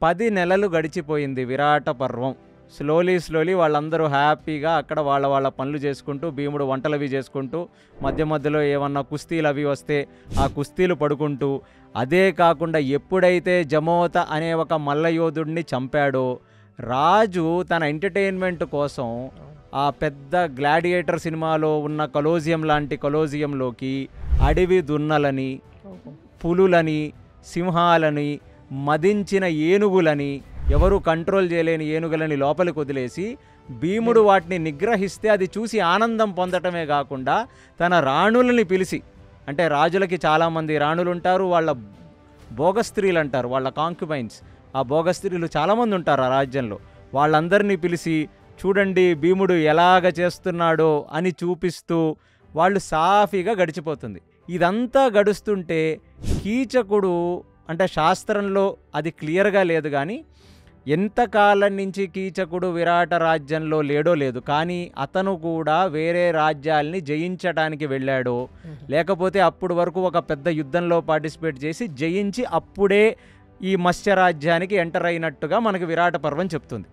10 నెలలు గడిచిపోయింది విరాట పర్వం. స్లోలీ వాళ్ళందరూ హ్యాపీగా అక్కడ వాళ్ళ పనులు చేసుకుంటూ, భీముడు వంటలవి చేసుకుంటూ, మధ్య మధ్యలో ఏమన్నా కుస్తీలవి వస్తే ఆ కుస్తీలు పడుకుంటూ, అదే కాకుండా ఎప్పుడైతే జమోత అనే ఒక మల్లయోధుడిని చంపాడో, రాజు తన ఎంటర్టైన్మెంట్ కోసం ఆ పెద్ద గ్లాడియేటర్ సినిమాలో ఉన్న కొలోజియం లాంటి కొలోజియంలోకి అడవి దున్నలని, పులులని, సింహాలని, మదించిన ఏనుగులని, ఎవరు కంట్రోల్ చేయలేని ఏనుగులని లోపలికి వదిలేసి భీముడు వాటిని నిగ్రహిస్తే అది చూసి ఆనందం పొందటమే కాకుండా తన రాణులని పిలిచి, అంటే రాజులకి చాలామంది రాణులు ఉంటారు, వాళ్ళ భోగస్త్రీలు అంటారు, వాళ్ళ కాంక్యుబైన్స్, ఆ భోగస్త్రీలు చాలామంది ఉంటారు ఆ రాజ్యంలో, వాళ్ళందరినీ పిలిచి చూడండి భీముడు ఎలాగ చేస్తున్నాడో అని చూపిస్తూ వాళ్ళు సాఫీగా గడిచిపోతుంది. ఇదంతా గడుస్తుంటే కీచకుడు, అంటే శాస్త్రంలో అది క్లియర్గా లేదు కానీ ఎంతకాలం నుంచి కీచకుడు విరాట రాజ్యంలో లేడో లేదు, కానీ అతను కూడా వేరే రాజ్యాల్ని జయించడానికి వెళ్ళాడో, లేకపోతే అప్పుడు వరకు ఒక పెద్ద యుద్ధంలో పార్టిసిపేట్ చేసి జయించి అప్పుడే ఈ మత్స్య రాజ్యానికి ఎంటర్ అయినట్టుగా మనకి విరాట పర్వం చెప్తుంది.